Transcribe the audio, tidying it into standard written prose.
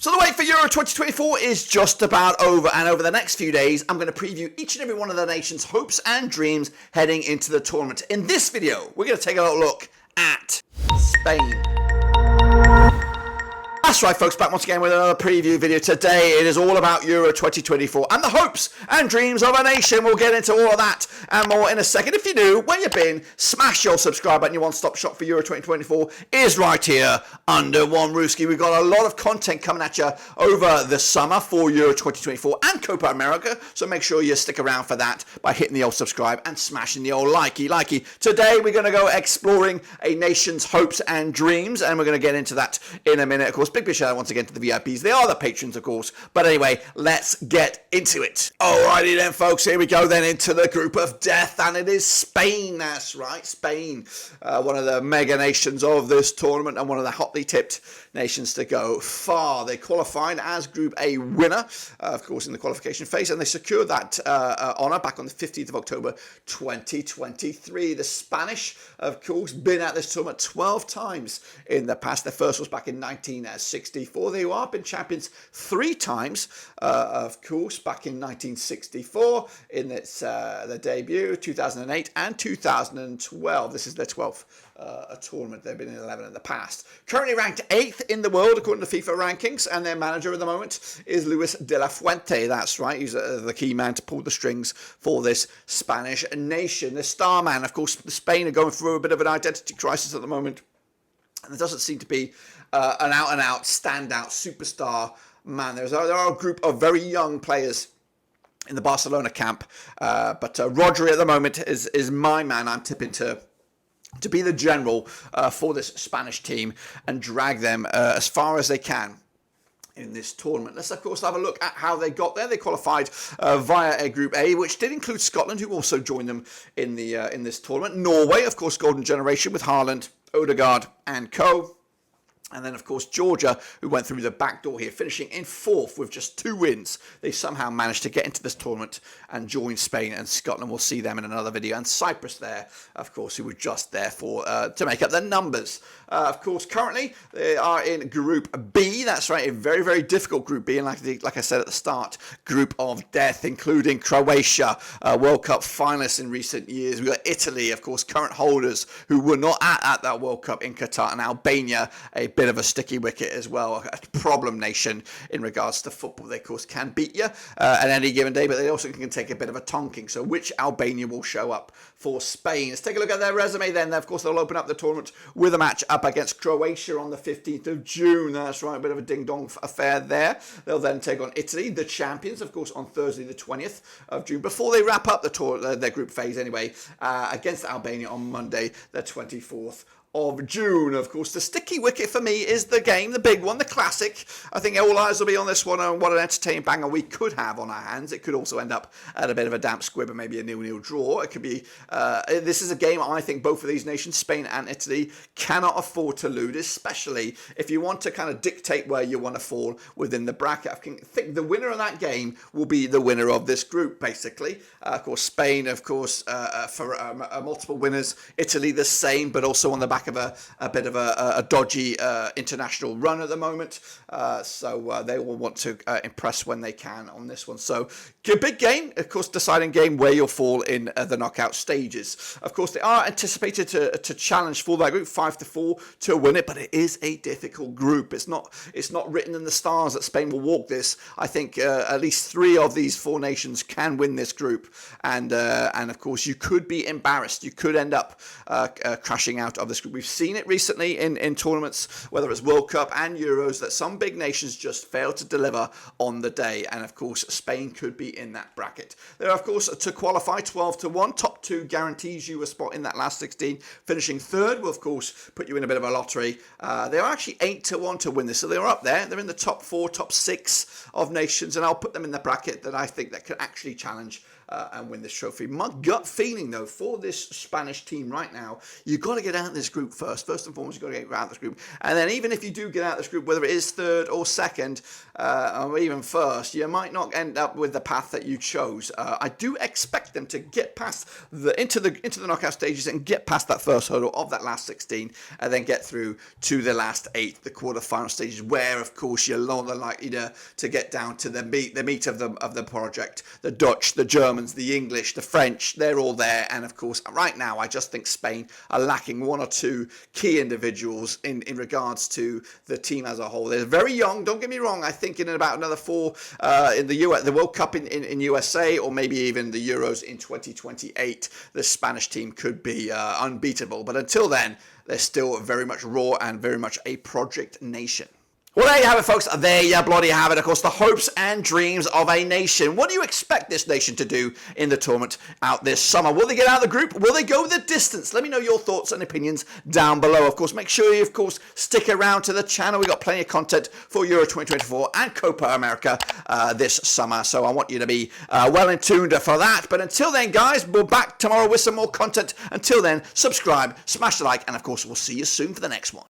So the wait for Euro 2024 is just about over, and over the next few days I'm going to preview each and every one of the nation's hopes and dreams heading into the tournament. In this video, we're going to take a look at Spain. That's right, folks, back once again with another preview video. Today it is all about Euro 2024 and the hopes and dreams of a nation. We'll get into all of that and more in a second. If you're new, where you been, smash your subscribe button. Your one-stop shop for Euro 2024 is right here under one Ruski. We've got a lot of content coming at you over the summer for Euro 2024 and Copa America, so make sure you stick around for that by hitting the old subscribe and smashing the old likey. Today we're going to go exploring a nation's hopes and dreams, and we're going to get into that in a minute. Of course, big shout out once again to the VIPs. They are the patrons, of course. But anyway, let's get into it. Alrighty then, folks. Here we go then into the group of death. And it is Spain. That's right, Spain. One of the mega nations of this tournament and one of the hotly tipped nations to go far. They qualified as Group A winner, of course, in the qualification phase. And they secured that honour back on the 15th of October 2023. The Spanish, of course, been at this tournament 12 times in the past. Their first was back in 1964. They have been champions 3 times, of course, back in 1964 in its their debut, 2008 and 2012. This is their 12th tournament. They've been in 11 in the past. Currently ranked 8th in the world according to FIFA rankings, and their manager at the moment is Luis de la Fuente. That's right, he's the key man to pull the strings for this Spanish nation. The star man, of course, Spain are going through a bit of an identity crisis at the moment, and there doesn't seem to be an out-and-out, standout superstar man. There are a group of very young players in the Barcelona camp, but Rodri at the moment is my man. I'm tipping to be the general for this Spanish team and drag them as far as they can in this tournament. Let's of course have a look at how they got there. They qualified via a Group A, which did include Scotland, who also joined them in this tournament. Norway, of course, golden generation with Haaland, Odegaard and co. And then, of course, Georgia, who went through the back door here, finishing in 4th with just 2 wins. They somehow managed to get into this tournament and join Spain and Scotland. We'll see them in another video. And Cyprus there, of course, who were just there for to make up the numbers. Of course, currently, they are in Group B. That's right, a very, very difficult Group B. And like I said at the start, group of death, including Croatia, World Cup finalists in recent years. We've got Italy, of course, current holders, who were not at that World Cup in Qatar. And Albania, a bit of a sticky wicket as well, a problem nation in regards to football. They of course can beat you at any given day, but they also can take a bit of a tonking. So which Albania will show up for Spain? Let's take a look at their resume then. Of course, they'll open up the tournament with a match up against Croatia on the 15th of June. That's right, a bit of a ding-dong affair there. They'll then take on Italy, the champions, of course, on Thursday the 20th of June, before they wrap up the tour, their group phase anyway, against Albania on Monday the 24th of June. Of course, the sticky wicket for me is the game, the big one, the classic. I think all eyes will be on this one, and what an entertaining banger we could have on our hands. It could also end up at a bit of a damp squib and maybe a 0-0 draw. It could be, this is a game I think both of these nations, Spain and Italy, cannot afford to lose, especially if you want to kind of dictate where you want to fall within the bracket. I think the winner of that game will be the winner of this group, basically. Of course, Spain, of course, for multiple winners. Italy the same, but also on the back of a bit of a dodgy international run at the moment, so they will want to impress when they can on this one. So a big game, of course, deciding game where you'll fall in the knockout stages. Of course, they are anticipated to challenge for that group 5-4 to win it, but it is a difficult group. It's not written in the stars that Spain will walk this. I think at least 3 of these 4 nations can win this group, and of course you could be embarrassed. You could end up crashing out of this group. We've seen it recently in tournaments, whether it's World Cup and Euros, that some big nations just fail to deliver on the day, and of course Spain could be in that bracket. They're of course to qualify 12-1. Top 2 guarantees you a spot in that last 16. Finishing 3rd will of course put you in a bit of a lottery. They are actually 8-1 to win this, so they're up there. They're in the top 4, top 6 of nations, and I'll put them in the bracket that I think that could actually challenge and win this trophy. My gut feeling, though, for this Spanish team right now, you've got to get out of this group first. First and foremost, you've got to get out of this group. And then even if you do get out of this group, whether it is third or second, or even first, you might not end up with the path that you chose. I do expect them to get past into the knockout stages and get past that first hurdle of that last 16, and then get through to the last 8, the quarterfinal stages, where of course you're more than likely to get down to the meat of the project. The Dutch, the Germans, the English, the French, they're all there. And of course, right now, I just think Spain are lacking one or two key individuals in regards to the team as a whole. They're very young, don't get me wrong. I think in about another 4 in the World Cup in USA, or maybe even the Euros in 2028, the Spanish team could be unbeatable. But until then, they're still very much raw and very much a project nation. Well, there you have it, folks. There you bloody have it. Of course, the hopes and dreams of a nation. What do you expect this nation to do in the tournament out this summer? Will they get out of the group? Will they go the distance? Let me know your thoughts and opinions down below. Of course, make sure you, of course, stick around to the channel. We've got plenty of content for Euro 2024 and Copa America this summer. So I want you to be well in tuned for that. But until then, guys, we're back tomorrow with some more content. Until then, subscribe, smash the like, and of course, we'll see you soon for the next one.